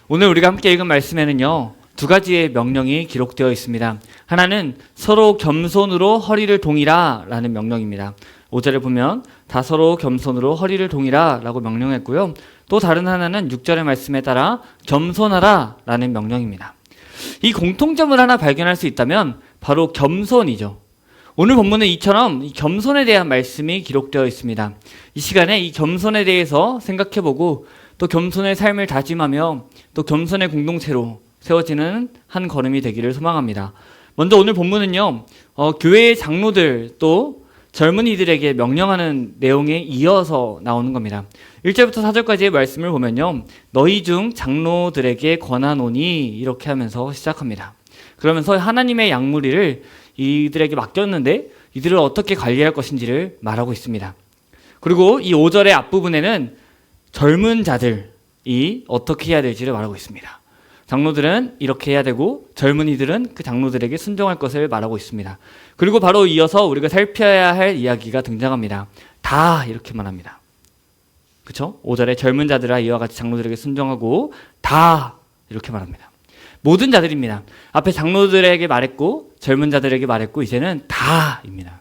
오늘 우리가 함께 읽은 말씀에는요, 두 가지의 명령이 기록되어 있습니다. 하나는 서로 겸손으로 허리를 동이라 라는 명령입니다. 5절에 보면 다 서로 겸손으로 허리를 동이라 라고 명령했고요. 또 다른 하나는 6절의 말씀에 따라 겸손하라 라는 명령입니다. 이 공통점을 하나 발견할 수 있다면 바로 겸손이죠. 오늘 본문은 이처럼 이 겸손에 대한 말씀이 기록되어 있습니다. 이 시간에 이 겸손에 대해서 생각해보고 또 겸손의 삶을 다짐하며 또 겸손의 공동체로 세워지는 한 걸음이 되기를 소망합니다. 먼저 오늘 본문은요, 교회의 장로들 또 젊은이들에게 명령하는 내용에 이어서 나오는 겁니다. 1절부터 4절까지의 말씀을 보면요, 너희 중 장로들에게 권하노니 이렇게 하면서 시작합니다. 그러면서 하나님의 양무리를 이들에게 맡겼는데 이들을 어떻게 관리할 것인지를 말하고 있습니다. 그리고 이 5절의 앞부분에는 젊은 자들이 어떻게 해야 될지를 말하고 있습니다. 장로들은 이렇게 해야 되고 젊은이들은 그 장로들에게 순종할 것을 말하고 있습니다. 그리고 바로 이어서 우리가 살펴야 할 이야기가 등장합니다. 다 이렇게 말합니다. 그렇죠? 5절에 젊은 자들아 이와 같이 장로들에게 순종하고 다 이렇게 말합니다. 모든 자들입니다. 앞에 장로들에게 말했고 젊은 자들에게 말했고 이제는 다입니다.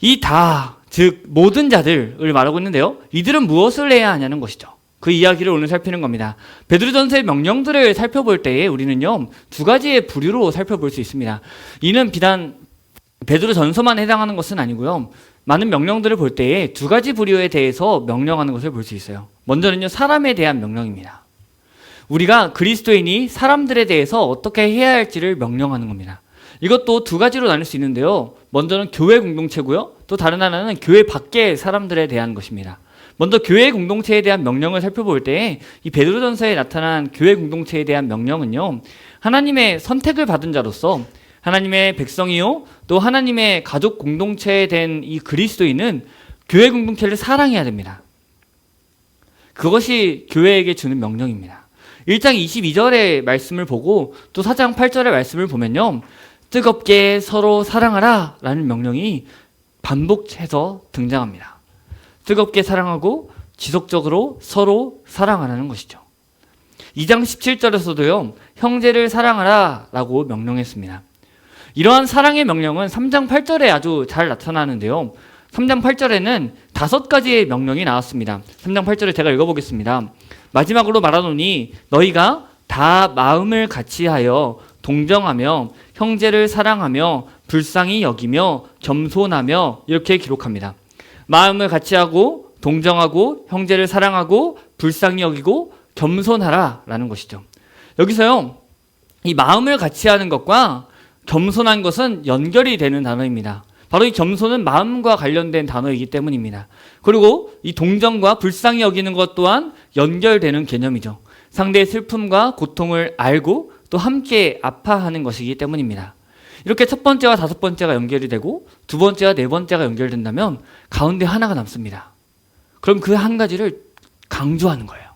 이 다, 즉 모든 자들을 말하고 있는데요, 이들은 무엇을 해야 하냐는 것이죠. 그 이야기를 오늘 살피는 겁니다. 베드로전서의 명령들을 살펴볼 때에 우리는요, 두 가지의 부류로 살펴볼 수 있습니다. 이는 비단 베드로전서만 해당하는 것은 아니고요, 많은 명령들을 볼 때에 두 가지 부류에 대해서 명령하는 것을 볼 수 있어요. 먼저는요, 사람에 대한 명령입니다. 우리가 그리스도인이 사람들에 대해서 어떻게 해야 할지를 명령하는 겁니다. 이것도 두 가지로 나눌 수 있는데요, 먼저는 교회 공동체고요, 또 다른 하나는 교회 밖의 사람들에 대한 것입니다. 먼저 교회 공동체에 대한 명령을 살펴볼 때 이 베드로전서에 나타난 교회 공동체에 대한 명령은요, 하나님의 선택을 받은 자로서 하나님의 백성이요 또 하나님의 가족 공동체에 된 이 그리스도인은 교회 공동체를 사랑해야 됩니다. 그것이 교회에게 주는 명령입니다. 1장 22절의 말씀을 보고 또 4장 8절의 말씀을 보면요, 뜨겁게 서로 사랑하라 라는 명령이 반복해서 등장합니다. 뜨겁게 사랑하고 지속적으로 서로 사랑하라는 것이죠. 2장 17절에서도요, 형제를 사랑하라 라고 명령했습니다. 이러한 사랑의 명령은 3장 8절에 아주 잘 나타나는데요, 3장 8절에는 5가지의 명령이 나왔습니다. 3장 8절에 제가 읽어보겠습니다. 마지막으로 말하노니 너희가 다 마음을 같이하여 동정하며 형제를 사랑하며 불쌍히 여기며 겸손하며 이렇게 기록합니다. 마음을 같이하고 동정하고 형제를 사랑하고 불쌍히 여기고 겸손하라 라는 것이죠. 여기서요, 이 마음을 같이하는 것과 겸손한 것은 연결이 되는 단어입니다. 바로 이 겸손은 마음과 관련된 단어이기 때문입니다. 그리고 이 동정과 불쌍히 여기는 것 또한 연결되는 개념이죠. 상대의 슬픔과 고통을 알고 또 함께 아파하는 것이기 때문입니다. 이렇게 첫 번째와 5번째가 연결이 되고 두 번째와 네 번째가 연결된다면 가운데 하나가 남습니다. 그럼 그 한 가지를 강조하는 거예요.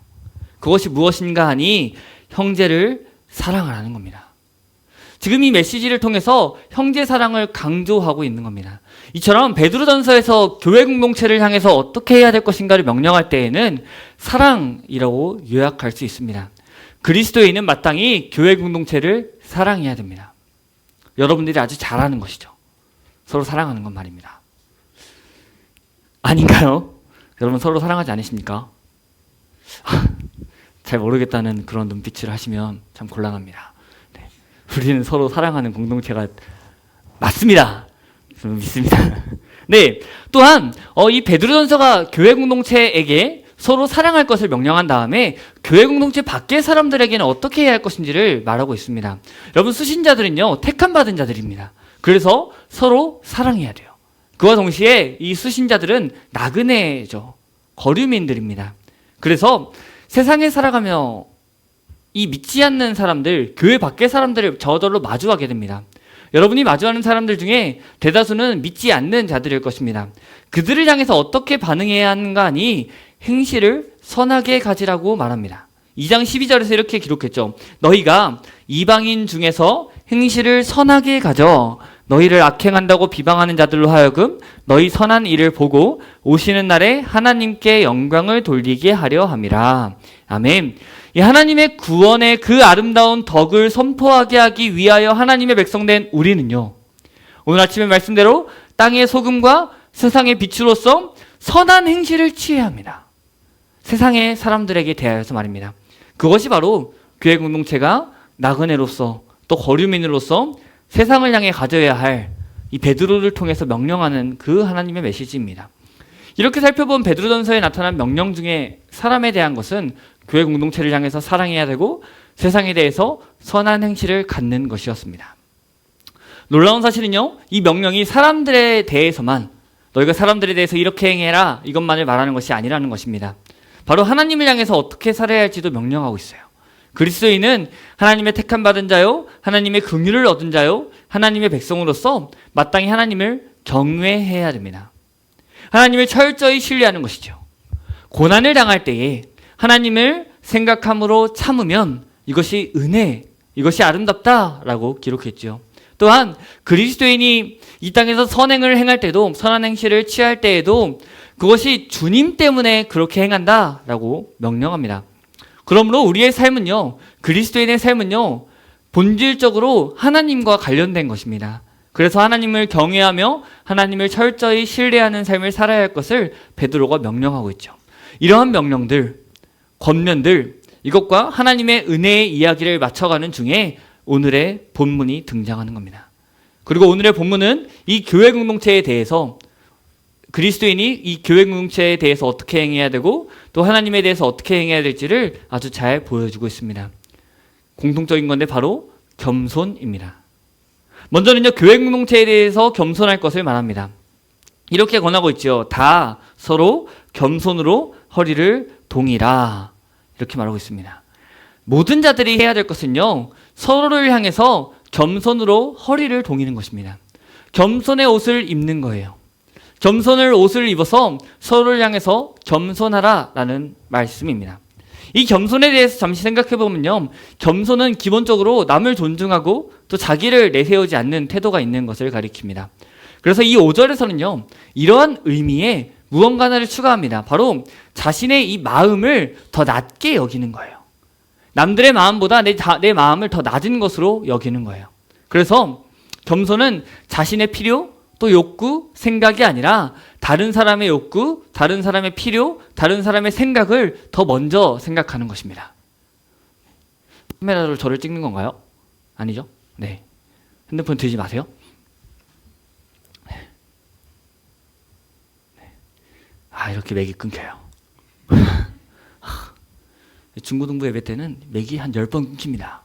그것이 무엇인가 하니 형제를 사랑하라는 겁니다. 지금 이 메시지를 통해서 형제 사랑을 강조하고 있는 겁니다. 이처럼 베드로전서에서 교회 공동체를 향해서 어떻게 해야 될 것인가를 명령할 때에는 사랑이라고 요약할 수 있습니다. 그리스도인은 마땅히 교회 공동체를 사랑해야 됩니다. 여러분들이 아주 잘하는 것이죠. 서로 사랑하는 건 말입니다. 아닌가요? 여러분 서로 사랑하지 않으십니까? 잘 모르겠다는 그런 눈빛을 하시면 참 곤란합니다. 네. 우리는 서로 사랑하는 공동체가 맞습니다. 저는 믿습니다. 네. 또한 이 베드로전서가 교회 공동체에게 서로 사랑할 것을 명령한 다음에 교회 공동체 밖의 사람들에게는 어떻게 해야 할 것인지를 말하고 있습니다. 여러분, 수신자들은요, 택함받은 자들입니다. 그래서 서로 사랑해야 돼요. 그와 동시에 이 수신자들은 나그네죠. 거류민들입니다. 그래서 세상에 살아가며 이 믿지 않는 사람들, 교회 밖의 사람들을 저절로 마주하게 됩니다. 여러분이 마주하는 사람들 중에 대다수는 믿지 않는 자들일 것입니다. 그들을 향해서 어떻게 반응해야 하는가 하니 행실을 선하게 가지라고 말합니다. 2장 12절에서 이렇게 기록했죠. 너희가 이방인 중에서 행실을 선하게 가져 너희를 악행한다고 비방하는 자들로 하여금 너희 선한 일을 보고 오시는 날에 하나님께 영광을 돌리게 하려 함이라. 아멘. 이 하나님의 구원의 그 아름다운 덕을 선포하게 하기 위하여 하나님의 백성된 우리는요, 오늘 아침의 말씀대로 땅의 소금과 세상의 빛으로서 선한 행실을 취해야 합니다. 세상의 사람들에게 대하여서 말입니다. 그것이 바로 교회 공동체가 나그네로서 또 거류민으로서 세상을 향해 가져야 할 이 베드로를 통해서 명령하는 그 하나님의 메시지입니다. 이렇게 살펴본 베드로전서에 나타난 명령 중에 사람에 대한 것은 교회 공동체를 향해서 사랑해야 되고 세상에 대해서 선한 행실을 갖는 것이었습니다. 놀라운 사실은요, 이 명령이 사람들에 대해서만, 너희가 사람들에 대해서 이렇게 행해라, 이것만을 말하는 것이 아니라는 것입니다. 바로 하나님을 향해서 어떻게 살아야 할지도 명령하고 있어요. 그리스도인은 하나님의 택함 받은 자요, 하나님의 긍휼을 얻은 자요, 하나님의 백성으로서 마땅히 하나님을 경외해야 됩니다. 하나님을 철저히 신뢰하는 것이죠. 고난을 당할 때에 하나님을 생각함으로 참으면 이것이 은혜, 이것이 아름답다라고 기록했죠. 또한 그리스도인이 이 땅에서 선행을 행할 때도, 선한 행실을 취할 때에도 그것이 주님 때문에 그렇게 행한다라고 명령합니다. 그러므로 우리의 삶은요, 그리스도인의 삶은요, 본질적으로 하나님과 관련된 것입니다. 그래서 하나님을 경외하며 하나님을 철저히 신뢰하는 삶을 살아야 할 것을 베드로가 명령하고 있죠. 이러한 명령들, 권면들, 이것과 하나님의 은혜의 이야기를 맞춰가는 중에 오늘의 본문이 등장하는 겁니다. 그리고 오늘의 본문은 이 교회 공동체에 대해서, 그리스도인이 이 교회 공동체에 대해서 어떻게 행해야 되고 또 하나님에 대해서 어떻게 행해야 될지를 아주 잘 보여주고 있습니다. 공통적인 건데 바로 겸손입니다. 먼저는요, 교회 공동체에 대해서 겸손할 것을 말합니다. 이렇게 권하고 있죠. 다 서로 겸손으로 허리를 동이라, 이렇게 말하고 있습니다. 모든 자들이 해야 될 것은요, 서로를 향해서 겸손으로 허리를 동이는 것입니다. 겸손의 옷을 입는 거예요. 겸손을 옷을 입어서 서로를 향해서 겸손하라라는 말씀입니다. 이 겸손에 대해서 잠시 생각해 보면요, 겸손은 기본적으로 남을 존중하고 또 자기를 내세우지 않는 태도가 있는 것을 가리킵니다. 그래서 이 5절에서는요, 이러한 의미에 무언가 하나를 추가합니다. 바로 자신의 이 마음을 더 낮게 여기는 거예요. 남들의 마음보다 내 마음을 더 낮은 것으로 여기는 거예요. 그래서 겸손은 자신의 필요, 또 욕구, 생각이 아니라 다른 사람의 욕구, 다른 사람의 필요, 다른 사람의 생각을 더 먼저 생각하는 것입니다. 카메라로 저를 찍는 건가요? 아니죠? 네. 핸드폰 들지 마세요. 네. 아, 이렇게 맥이 끊겨요. 중고등부 예배 때는 맥이 한 10번 끊깁니다.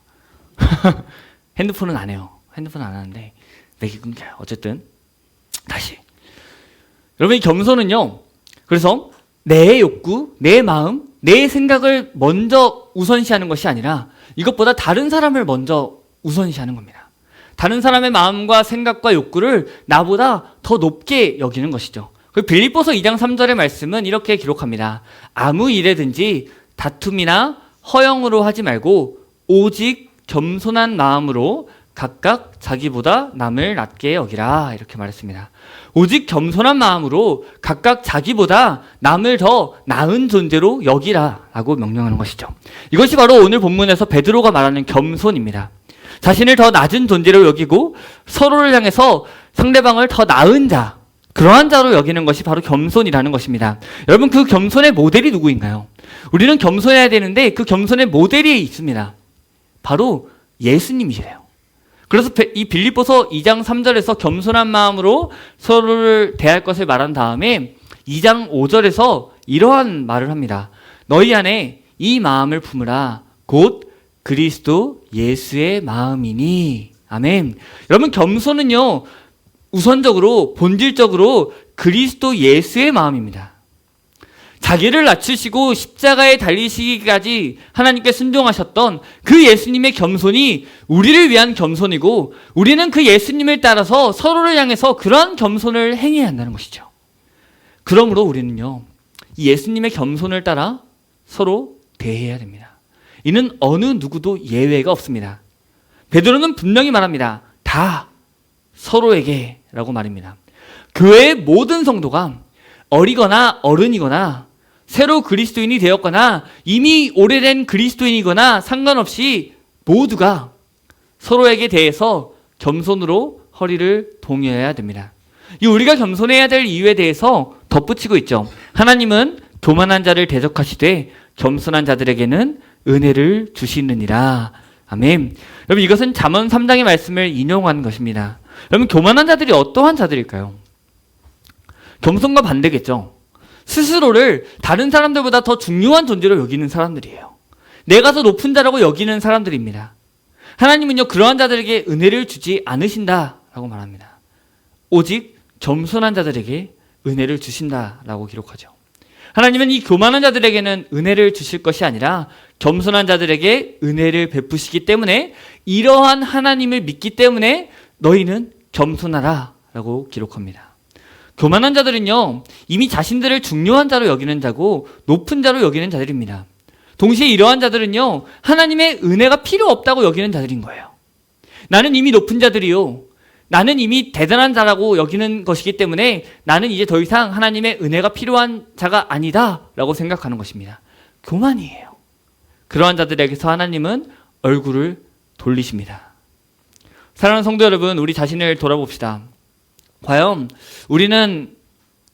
핸드폰은 안 해요. 핸드폰은 안 하는데 맥이 끊겨요. 어쨌든 다시, 여러분, 이 겸손은요, 그래서 내 욕구, 내 마음, 내 생각을 먼저 우선시하는 것이 아니라 이것보다 다른 사람을 먼저 우선시하는 겁니다. 다른 사람의 마음과 생각과 욕구를 나보다 더 높게 여기는 것이죠. 빌립보서 2장 3절의 말씀은 이렇게 기록합니다. 아무 일에든지 다툼이나 허영으로 하지 말고 오직 겸손한 마음으로 각각 자기보다 남을 낮게 여기라, 이렇게 말했습니다. 오직 겸손한 마음으로 각각 자기보다 남을 더 나은 존재로 여기라 라고 명령하는 것이죠. 이것이 바로 오늘 본문에서 베드로가 말하는 겸손입니다. 자신을 더 낮은 존재로 여기고 서로를 향해서 상대방을 더 나은 자, 그러한 자로 여기는 것이 바로 겸손이라는 것입니다. 여러분, 그 겸손의 모델이 누구인가요? 우리는 겸손해야 되는데 그 겸손의 모델이 있습니다. 바로 예수님이시래요. 그래서 이 빌립보서 2장 3절에서 겸손한 마음으로 서로를 대할 것을 말한 다음에 2장 5절에서 이러한 말을 합니다. 너희 안에 이 마음을 품으라. 곧 그리스도 예수의 마음이니. 아멘. 여러분, 겸손은요, 우선적으로 본질적으로 그리스도 예수의 마음입니다. 자기를 낮추시고 십자가에 달리시기까지 하나님께 순종하셨던 그 예수님의 겸손이 우리를 위한 겸손이고, 우리는 그 예수님을 따라서 서로를 향해서 그러한 겸손을 행해야 한다는 것이죠. 그러므로 우리는요, 이 예수님의 겸손을 따라 서로 대해야 됩니다. 이는 어느 누구도 예외가 없습니다. 베드로는 분명히 말합니다. 다 서로에게 라고 말입니다. 교회의 모든 성도가 어리거나 어른이거나 새로 그리스도인이 되었거나 이미 오래된 그리스도인이거나 상관없이 모두가 서로에게 대해서 겸손으로 허리를 동여해야 됩니다. 이 우리가 겸손해야 될 이유에 대해서 덧붙이고 있죠. 하나님은 교만한 자를 대적하시되 겸손한 자들에게는 은혜를 주시느니라. 아멘. 여러분, 이것은 잠언 3장의 말씀을 인용한 것입니다. 여러분, 교만한 자들이 어떠한 자들일까요? 겸손과 반대겠죠. 스스로를 다른 사람들보다 더 중요한 존재로 여기는 사람들이에요. 내가 더 높은 자라고 여기는 사람들입니다. 하나님은요, 그러한 자들에게 은혜를 주지 않으신다라고 말합니다. 오직 겸손한 자들에게 은혜를 주신다라고 기록하죠. 하나님은 이 교만한 자들에게는 은혜를 주실 것이 아니라 겸손한 자들에게 은혜를 베푸시기 때문에, 이러한 하나님을 믿기 때문에 너희는 겸손하라 라고 기록합니다. 교만한 자들은요, 이미 자신들을 중요한 자로 여기는 자고 높은 자로 여기는 자들입니다. 동시에 이러한 자들은요, 하나님의 은혜가 필요 없다고 여기는 자들인 거예요. 나는 이미 높은 자들이요, 나는 이미 대단한 자라고 여기는 것이기 때문에 나는 이제 더 이상 하나님의 은혜가 필요한 자가 아니다 라고 생각하는 것입니다. 교만이에요. 그러한 자들에게서 하나님은 얼굴을 돌리십니다. 사랑하는 성도 여러분, 우리 자신을 돌아봅시다. 과연 우리는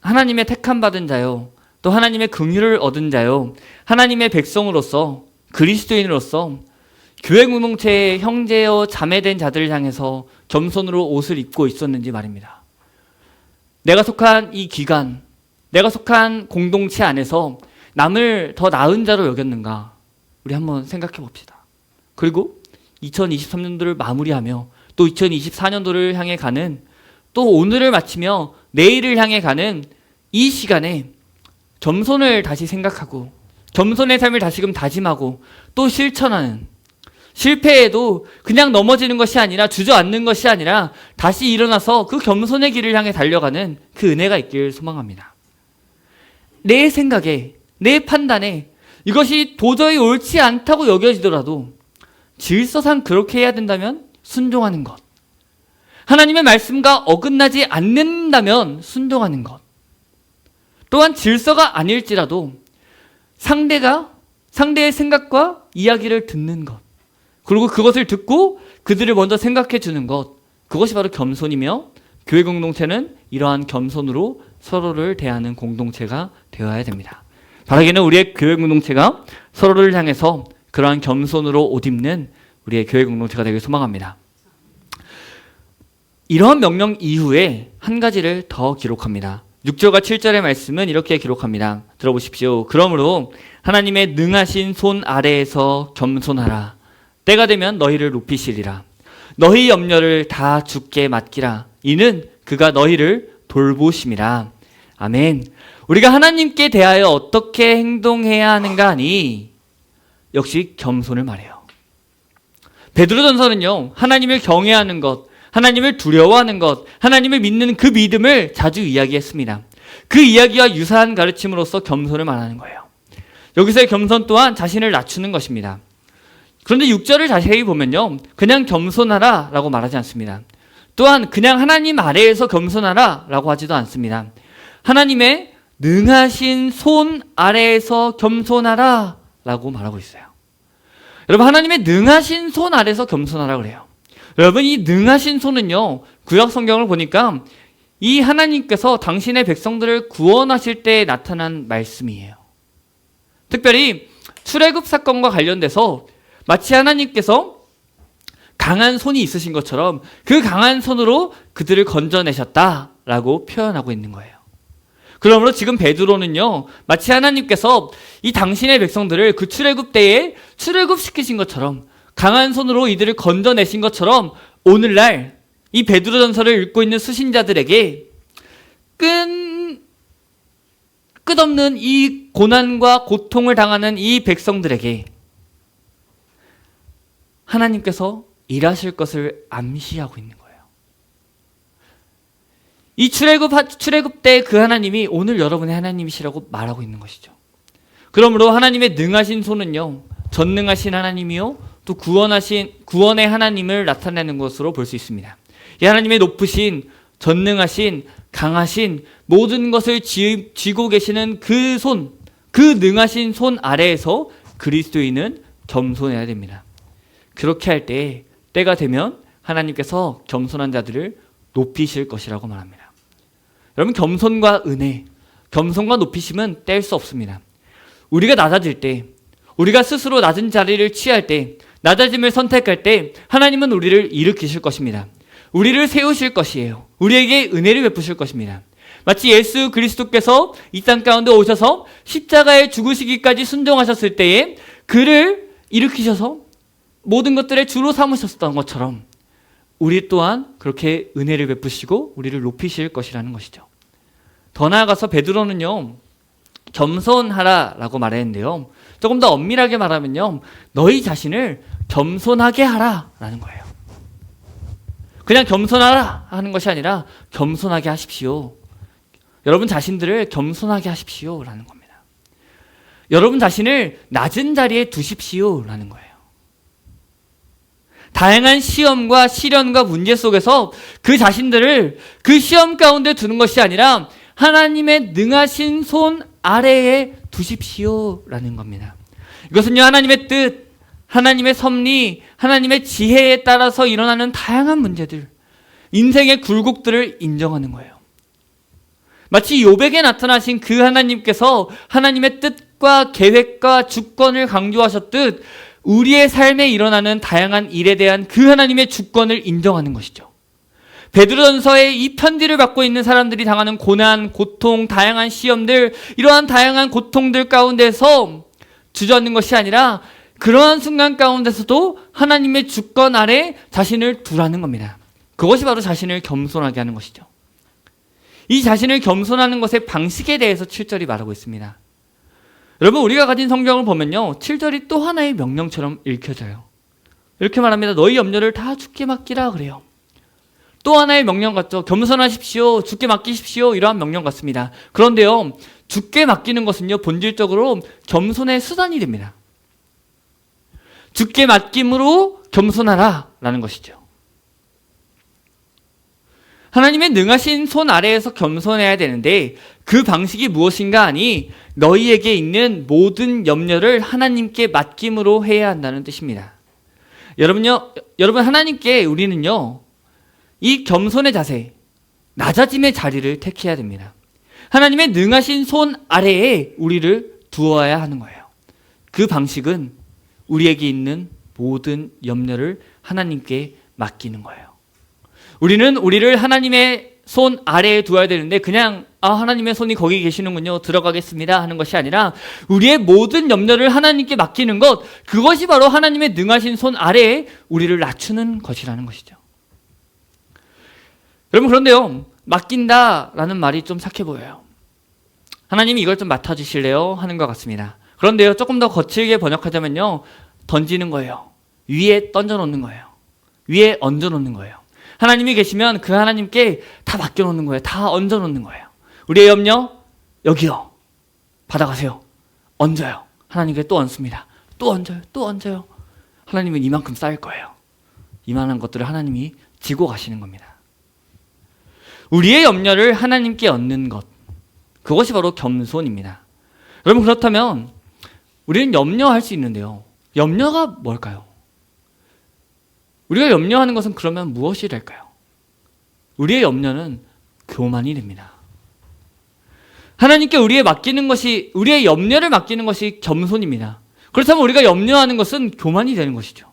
하나님의 택함 받은 자요, 또 하나님의 긍휼을 얻은 자요, 하나님의 백성으로서, 그리스도인으로서 교회 공동체의 형제여 자매된 자들을 향해서 겸손으로 옷을 입고 있었는지 말입니다. 내가 속한 이 기관, 내가 속한 공동체 안에서 남을 더 나은 자로 여겼는가? 우리 한번 생각해 봅시다. 그리고 2023년도를 마무리하며 또 2024년도를 향해 가는, 또 오늘을 마치며 내일을 향해 가는 이 시간에 겸손을 다시 생각하고 겸손의 삶을 다시금 다짐하고 또 실천하는, 실패해도 그냥 넘어지는 것이 아니라, 주저앉는 것이 아니라 다시 일어나서 그 겸손의 길을 향해 달려가는 그 은혜가 있길 소망합니다. 내 생각에, 내 판단에 이것이 도저히 옳지 않다고 여겨지더라도 질서상 그렇게 해야 된다면 순종하는 것, 하나님의 말씀과 어긋나지 않는다면 순종하는 것, 또한 질서가 아닐지라도 상대의 생각과 이야기를 듣는 것, 그리고 그것을 듣고 그들을 먼저 생각해 주는 것, 그것이 바로 겸손이며, 교회 공동체는 이러한 겸손으로 서로를 대하는 공동체가 되어야 됩니다. 바라기는 우리의 교회 공동체가 서로를 향해서 그러한 겸손으로 옷 입는 우리의 교회 공동체가 되길 소망합니다. 이러한 명령 이후에 한 가지를 더 기록합니다. 6절과 7절의 말씀은 이렇게 기록합니다. 들어보십시오. 그러므로 하나님의 능하신 손 아래에서 겸손하라. 때가 되면 너희를 높이시리라. 너희 염려를 다 주께 맡기라. 이는 그가 너희를 돌보심이라. 아멘. 우리가 하나님께 대하여 어떻게 행동해야 하는가 하니 역시 겸손을 말해요. 베드로전서는요, 하나님을 경외하는 것, 하나님을 두려워하는 것, 하나님을 믿는 그 믿음을 자주 이야기했습니다. 그 이야기와 유사한 가르침으로써 겸손을 말하는 거예요. 여기서의 겸손 또한 자신을 낮추는 것입니다. 그런데 6절을 자세히 보면요, 그냥 겸손하라 라고 말하지 않습니다. 또한 그냥 하나님 아래에서 겸손하라 라고 하지도 않습니다. 하나님의 능하신 손 아래에서 겸손하라 라고 말하고 있어요. 여러분, 하나님의 능하신 손 아래에서 겸손하라 그래요. 여러분, 이 능하신 손은요, 구약 성경을 보니까 이 하나님께서 당신의 백성들을 구원하실 때 나타난 말씀이에요. 특별히 출애굽 사건과 관련돼서 마치 하나님께서 강한 손이 있으신 것처럼 그 강한 손으로 그들을 건져내셨다라고 표현하고 있는 거예요. 그러므로 지금 베드로는요, 마치 하나님께서 이 당신의 백성들을 그 출애굽 때에 출애굽시키신 것처럼, 강한 손으로 이들을 건져내신 것처럼 오늘날 이 베드로전서를 읽고 있는 수신자들에게 끝없는 이 고난과 고통을 당하는 이 백성들에게 하나님께서 일하실 것을 암시하고 있는 거예요. 이 출애굽 때 그 하나님이 오늘 여러분의 하나님이시라고 말하고 있는 것이죠. 그러므로 하나님의 능하신 손은요, 전능하신 하나님이요, 또 구원의 하나님을 나타내는 것으로 볼 수 있습니다. 이 하나님의 높으신, 전능하신, 강하신 모든 것을 쥐고 계시는 그 손, 그 능하신 손 아래에서 그리스도인은 겸손해야 됩니다. 그렇게 할 때가 되면 하나님께서 겸손한 자들을 높이실 것이라고 말합니다. 여러분, 겸손과 은혜, 겸손과 높이심은 뗄 수 없습니다. 우리가 낮아질 때, 우리가 스스로 낮은 자리를 취할 때, 낮아짐을 선택할 때 하나님은 우리를 일으키실 것입니다. 우리를 세우실 것이에요. 우리에게 은혜를 베푸실 것입니다. 마치 예수 그리스도께서 이 땅 가운데 오셔서 십자가에 죽으시기까지 순종하셨을 때에 그를 일으키셔서 모든 것들의 주로 삼으셨던 것처럼 우리 또한 그렇게 은혜를 베푸시고 우리를 높이실 것이라는 것이죠. 더 나아가서 베드로는요, 겸손하라라고 말했는데요, 조금 더 엄밀하게 말하면요, 너희 자신을 겸손하게 하라라는 거예요. 그냥 겸손하라 하는 것이 아니라 겸손하게 하십시오. 여러분 자신들을 겸손하게 하십시오라는 겁니다. 여러분 자신을 낮은 자리에 두십시오라는 거예요. 다양한 시험과 시련과 문제 속에서 그 자신들을 그 시험 가운데 두는 것이 아니라 하나님의 능하신 손 아래에 두십시오라는 겁니다. 이것은요, 하나님의 뜻, 하나님의 섭리, 하나님의 지혜에 따라서 일어나는 다양한 문제들, 인생의 굴곡들을 인정하는 거예요. 마치 욥에게 나타나신 그 하나님께서 하나님의 뜻과 계획과 주권을 강조하셨듯 우리의 삶에 일어나는 다양한 일에 대한 그 하나님의 주권을 인정하는 것이죠. 베드로전서의 이 편지를 받고 있는 사람들이 당하는 고난, 고통, 다양한 시험들, 이러한 다양한 고통들 가운데서 주저앉는 것이 아니라 그러한 순간 가운데서도 하나님의 주권 아래 자신을 두라는 겁니다. 그것이 바로 자신을 겸손하게 하는 것이죠. 이 자신을 겸손하는 것의 방식에 대해서 7절이 말하고 있습니다. 여러분, 우리가 가진 성경을 보면요, 7절이 또 하나의 명령처럼 읽혀져요. 이렇게 말합니다. 너희 염려를 다 주께 맡기라 그래요. 또 하나의 명령 같죠. 겸손하십시오, 주께 맡기십시오, 이러한 명령 같습니다. 그런데요, 주께 맡기는 것은요, 본질적으로 겸손의 수단이 됩니다. 주께 맡김으로 겸손하라 라는 것이죠. 하나님의 능하신 손 아래에서 겸손해야 되는데 그 방식이 무엇인가 하니 너희에게 있는 모든 염려를 하나님께 맡김으로 해야 한다는 뜻입니다. 여러분 하나님께 우리는요, 이 겸손의 자세, 낮아짐의 자리를 택해야 됩니다. 하나님의 능하신 손 아래에 우리를 두어야 하는 거예요. 그 방식은 우리에게 있는 모든 염려를 하나님께 맡기는 거예요. 우리는 우리를 하나님의 손 아래에 두어야 되는데 그냥 하나님의 손이 거기 계시는군요, 들어가겠습니다 하는 것이 아니라 우리의 모든 염려를 하나님께 맡기는 것, 그것이 바로 하나님의 능하신 손 아래에 우리를 낮추는 것이라는 것이죠. 여러분, 그런데요, 맡긴다라는 말이 좀 착해 보여요. 하나님이 이걸 좀 맡아주실래요? 하는 것 같습니다. 그런데요, 조금 더 거칠게 번역하자면요, 던지는 거예요. 위에 던져놓는 거예요. 위에 얹어놓는 거예요. 하나님이 계시면 그 하나님께 다 맡겨놓는 거예요. 다 얹어놓는 거예요. 우리의 염려, 여기요. 받아가세요. 얹어요. 하나님께 또 얹습니다. 또 얹어요. 또 얹어요. 하나님은 이만큼 쌓일 거예요. 이만한 것들을 하나님이 지고 가시는 겁니다. 우리의 염려를 하나님께 얹는 것, 그것이 바로 겸손입니다. 여러분, 그렇다면 우리는 염려할 수 있는데요, 염려가 뭘까요? 우리가 염려하는 것은 그러면 무엇이 될까요? 우리의 염려는 교만이 됩니다. 하나님께 우리의 염려를 맡기는 것이 겸손입니다. 그렇다면 우리가 염려하는 것은 교만이 되는 것이죠.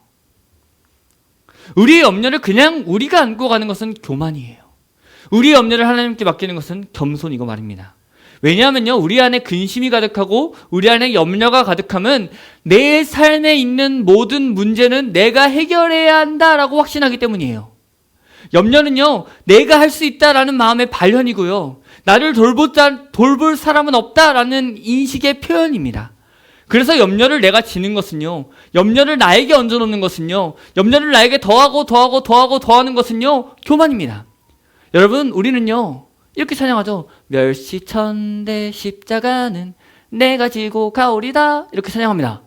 우리의 염려를 그냥 우리가 안고 가는 것은 교만이에요. 우리의 염려를 하나님께 맡기는 것은 겸손이고 말입니다. 왜냐하면요, 우리 안에 근심이 가득하고 우리 안에 염려가 가득하면 내 삶에 있는 모든 문제는 내가 해결해야 한다라고 확신하기 때문이에요. 염려는요, 내가 할 수 있다라는 마음의 발현이고요, 나를 돌볼 사람은 없다라는 인식의 표현입니다. 그래서 염려를 내가 지는 것은요, 염려를 나에게 얹어놓는 것은요, 염려를 나에게 더하는 것은요, 교만입니다. 여러분, 우리는요, 이렇게 찬양하죠. 멸시천대 십자가는 내가 지고 가오리다, 이렇게 찬양합니다.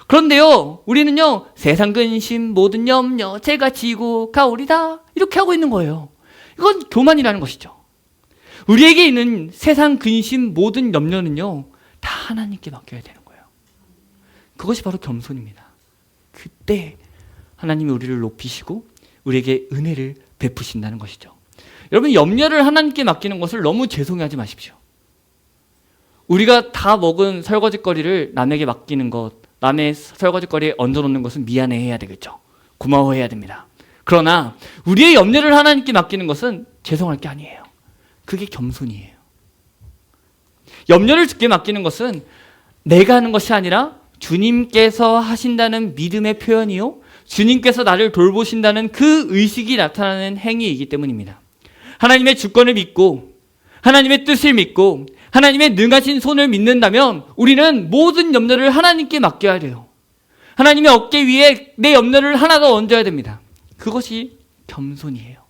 그런데요, 우리는요, 세상 근심 모든 염려 제가 지고 가오리다, 이렇게 하고 있는 거예요. 이건 교만이라는 것이죠. 우리에게 있는 세상 근심 모든 염려는요, 다 하나님께 맡겨야 되는 거예요. 그것이 바로 겸손입니다. 그때 하나님이 우리를 높이시고 우리에게 은혜를 베푸신다는 것이죠. 여러분, 염려를 하나님께 맡기는 것을 너무 죄송해하지 마십시오. 우리가 다 먹은 설거지거리를 남에게 맡기는 것, 남의 설거지거리에 얹어놓는 것은 미안해해야 되겠죠. 고마워해야 됩니다. 그러나 우리의 염려를 하나님께 맡기는 것은 죄송할 게 아니에요. 그게 겸손이에요. 염려를 주께 맡기는 것은 내가 하는 것이 아니라 주님께서 하신다는 믿음의 표현이요, 주님께서 나를 돌보신다는 그 의식이 나타나는 행위이기 때문입니다. 하나님의 주권을 믿고 하나님의 뜻을 믿고 하나님의 능하신 손을 믿는다면 우리는 모든 염려를 하나님께 맡겨야 돼요. 하나님의 어깨 위에 내 염려를 하나 더 얹어야 됩니다. 그것이 겸손이에요.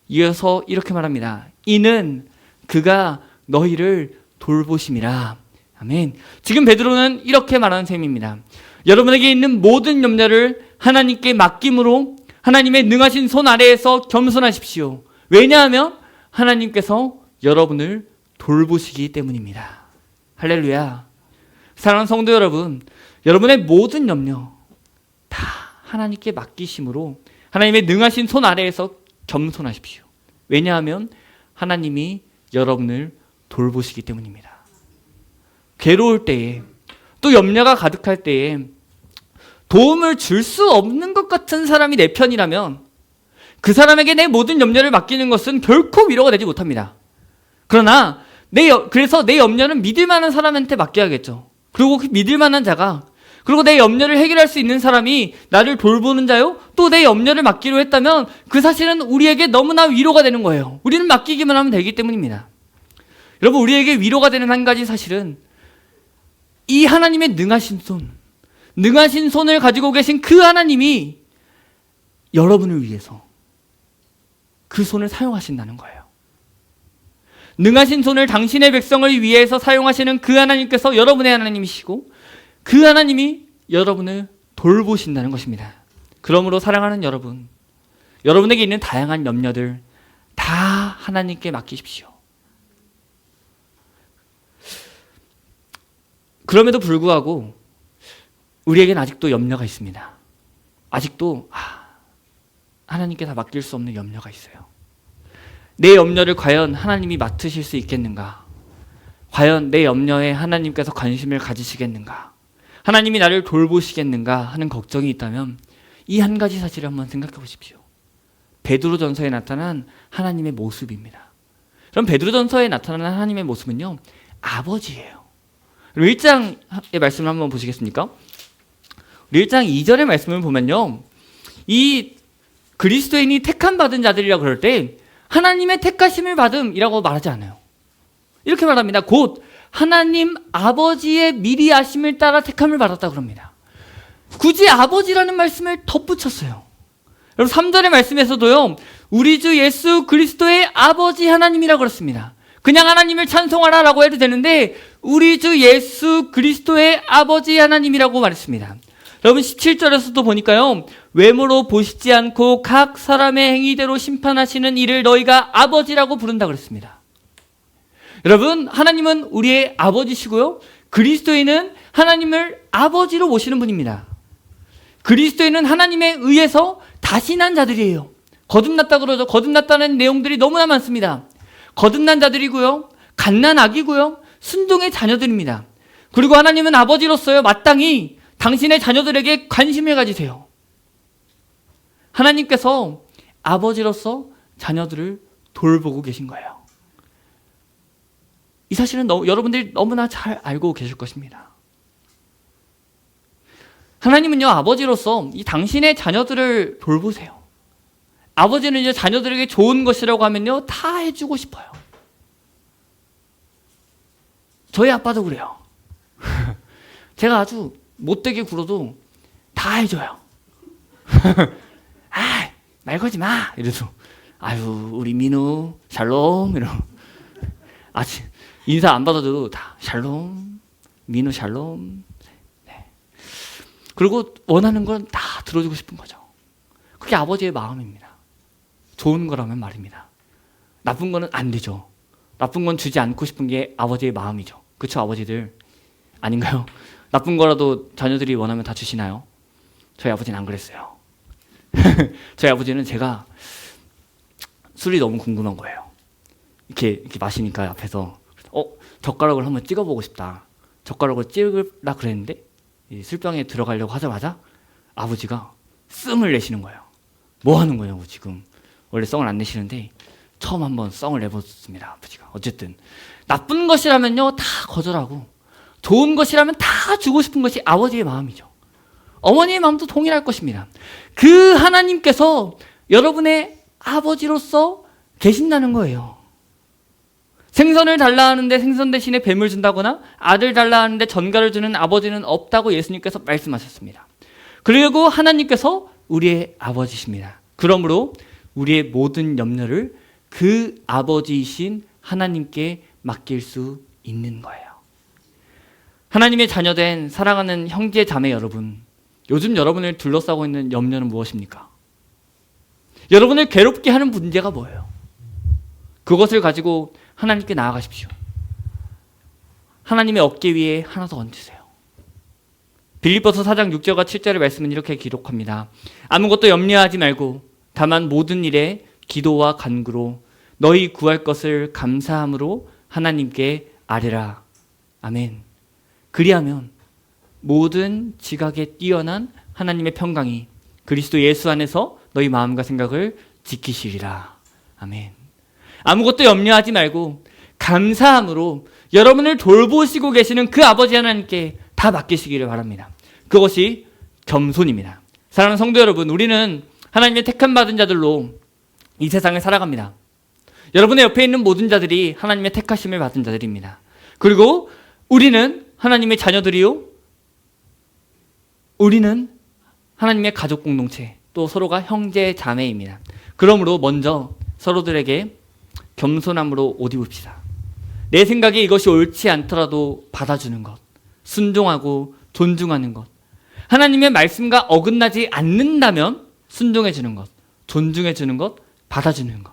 이어서 이렇게 말합니다. 이는 그가 너희를 돌보심이라. 아멘. 지금 베드로는 이렇게 말하는 셈입니다. 여러분에게 있는 모든 염려를 하나님께 맡김으로 하나님의 능하신 손 아래에서 겸손하십시오. 왜냐하면 하나님께서 여러분을 돌보시기 때문입니다. 할렐루야. 사랑하는 성도 여러분, 여러분의 모든 염려 다 하나님께 맡기심으로 하나님의 능하신 손 아래에서 겸손하십시오. 왜냐하면 하나님이 여러분을 돌보시기 때문입니다. 괴로울 때에, 또 염려가 가득할 때에 도움을 줄 수 없는 것 같은 사람이 내 편이라면 그 사람에게 내 모든 염려를 맡기는 것은 결코 위로가 되지 못합니다. 그러나 그래서 내 염려는 믿을 만한 사람한테 맡겨야겠죠. 그리고 그 믿을 만한 자가, 그리고 내 염려를 해결할 수 있는 사람이 나를 돌보는 자요, 또 내 염려를 맡기로 했다면 그 사실은 우리에게 너무나 위로가 되는 거예요. 우리는 맡기기만 하면 되기 때문입니다. 여러분, 우리에게 위로가 되는 한 가지 사실은 이 하나님의 능하신 손을 가지고 계신 그 하나님이 여러분을 위해서 그 손을 사용하신다는 거예요. 능하신 손을 당신의 백성을 위해서 사용하시는 그 하나님께서 여러분의 하나님이시고 그 하나님이 여러분을 돌보신다는 것입니다. 그러므로 사랑하는 여러분, 여러분에게 있는 다양한 염려들 다 하나님께 맡기십시오. 그럼에도 불구하고 우리에겐 아직도 염려가 있습니다. 아직도 하나님께 다 맡길 수 없는 염려가 있어요. 내 염려를 과연 하나님이 맡으실 수 있겠는가? 과연 내 염려에 하나님께서 관심을 가지시겠는가? 하나님이 나를 돌보시겠는가 하는 걱정이 있다면 이 한 가지 사실을 한번 생각해 보십시오. 베드로전서에 나타난 하나님의 모습입니다. 그럼 베드로전서에 나타나는 하나님의 모습은요, 아버지예요. 1장의 말씀을 한번 보시겠습니까? 1장 2절의 말씀을 보면요, 이 그리스도인이 택함 받은 자들이라 그럴 때 하나님의 택하심을 받음이라고 말하지 않아요. 이렇게 말합니다. 곧 하나님 아버지의 미리 아심을 따라 택함을 받았다 그럽니다. 굳이 아버지라는 말씀을 덧붙였어요. 여러분, 3절의 말씀에서도요, 우리 주 예수 그리스도의 아버지 하나님이라고 그랬습니다. 그냥 하나님을 찬송하라라고 해도 되는데 우리 주 예수 그리스도의 아버지 하나님이라고 말했습니다. 여러분, 17절에서도 보니까요, 외모로 보시지 않고 각 사람의 행위대로 심판하시는 이를 너희가 아버지라고 부른다 그랬습니다. 여러분, 하나님은 우리의 아버지시고요, 그리스도인은 하나님을 아버지로 모시는 분입니다. 그리스도인은 하나님에 의해서 다시 난 자들이에요. 거듭났다 그러죠. 거듭났다는 내용들이 너무나 많습니다. 거듭난 자들이고요, 갓난 아기고요, 순종의 자녀들입니다. 그리고 하나님은 아버지로서요, 마땅히 당신의 자녀들에게 관심을 가지세요. 하나님께서 아버지로서 자녀들을 돌보고 계신 거예요. 이 사실은 여러분들이 너무나 잘 알고 계실 것입니다. 하나님은요, 아버지로서 이 당신의 자녀들을 돌보세요. 아버지는 이제 자녀들에게 좋은 것이라고 하면요, 다 해주고 싶어요. 저희 아빠도 그래요. 제가 아주 못되게 굴어도 다 해줘요. 말 걸지 마! 이래서, 우리 민우, 샬롬, 이러고. 인사 안 받아도 다, 샬롬, 민우, 샬롬. 네. 그리고 원하는 건 다 들어주고 싶은 거죠. 그게 아버지의 마음입니다. 좋은 거라면 말입니다. 나쁜 거는 안 되죠. 나쁜 건 주지 않고 싶은 게 아버지의 마음이죠. 그렇죠, 아버지들? 아닌가요? 나쁜 거라도 자녀들이 원하면 다 주시나요? 저희 아버지는 안 그랬어요. 저희 아버지는 제가 술이 너무 궁금한 거예요. 이렇게 마시니까 앞에서 젓가락을 한번 찍어보고 싶다. 젓가락을 찍으라 그랬는데 이 술병에 들어가려고 하자마자 아버지가 씀을 내시는 거예요. 뭐 하는 거냐고 지금. 원래 썽을 안 내시는데 처음 한번 썽을 내봤습니다. 아버지가. 어쨌든 나쁜 것이라면요 다 거절하고 좋은 것이라면 다 주고 싶은 것이 아버지의 마음이죠. 어머니의 마음도 동일할 것입니다. 그 하나님께서 여러분의 아버지로서 계신다는 거예요. 생선을 달라 하는데 생선 대신에 뱀을 준다거나 아들 달라 하는데 전가를 주는 아버지는 없다고 예수님께서 말씀하셨습니다. 그리고 하나님께서 우리의 아버지십니다. 그러므로 우리의 모든 염려를 그 아버지이신 하나님께 맡길 수 있는 거예요. 하나님의 자녀된 사랑하는 형제 자매 여러분, 요즘 여러분을 둘러싸고 있는 염려는 무엇입니까? 여러분을 괴롭게 하는 문제가 뭐예요? 그것을 가지고 하나님께 나아가십시오. 하나님의 어깨 위에 하나 더 얹으세요. 빌립보서 4장 6절과 7절의 말씀은 이렇게 기록합니다. 아무것도 염려하지 말고 다만 모든 일에 기도와 간구로 너희 구할 것을 감사함으로 하나님께 아뢰라. 아멘. 그리하면 모든 지각에 뛰어난 하나님의 평강이 그리스도 예수 안에서 너희 마음과 생각을 지키시리라. 아멘. 아무것도 염려하지 말고 감사함으로 여러분을 돌보시고 계시는 그 아버지 하나님께 다 맡기시기를 바랍니다. 그것이 겸손입니다. 사랑하는 성도 여러분, 우리는 하나님의 택함 받은 자들로 이 세상을 살아갑니다. 여러분의 옆에 있는 모든 자들이 하나님의 택하심을 받은 자들입니다. 그리고 우리는 하나님의 자녀들이요, 우리는 하나님의 가족 공동체, 또 서로가 형제 자매입니다. 그러므로 먼저 서로들에게 겸손함으로 옷 입읍시다. 내 생각에 이것이 옳지 않더라도 받아주는 것, 순종하고 존중하는 것, 하나님의 말씀과 어긋나지 않는다면 순종해주는 것, 존중해주는 것, 받아주는 것,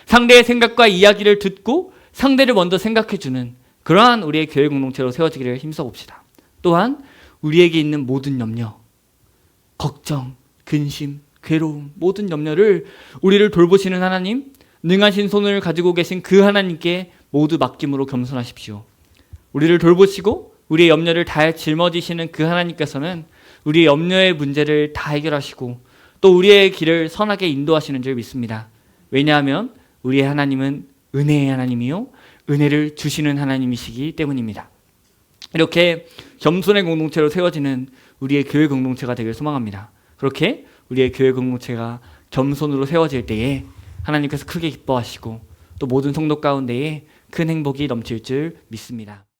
상대의 생각과 이야기를 듣고 상대를 먼저 생각해주는 그러한 우리의 교회 공동체로 세워지기를 힘써봅시다. 또한 우리에게 있는 모든 염려, 걱정, 근심, 괴로움, 모든 염려를 우리를 돌보시는 하나님, 능하신 손을 가지고 계신 그 하나님께 모두 맡김으로 겸손하십시오. 우리를 돌보시고 우리의 염려를 다 짊어지시는 그 하나님께서는 우리의 염려의 문제를 다 해결하시고 또 우리의 길을 선하게 인도하시는 줄 믿습니다. 왜냐하면 우리의 하나님은 은혜의 하나님이요 은혜를 주시는 하나님이시기 때문입니다. 이렇게 겸손의 공동체로 세워지는 우리의 교회 공동체가 되길 소망합니다. 그렇게 우리의 교회 공동체가 겸손으로 세워질 때에 하나님께서 크게 기뻐하시고 또 모든 성도 가운데에 큰 행복이 넘칠 줄 믿습니다.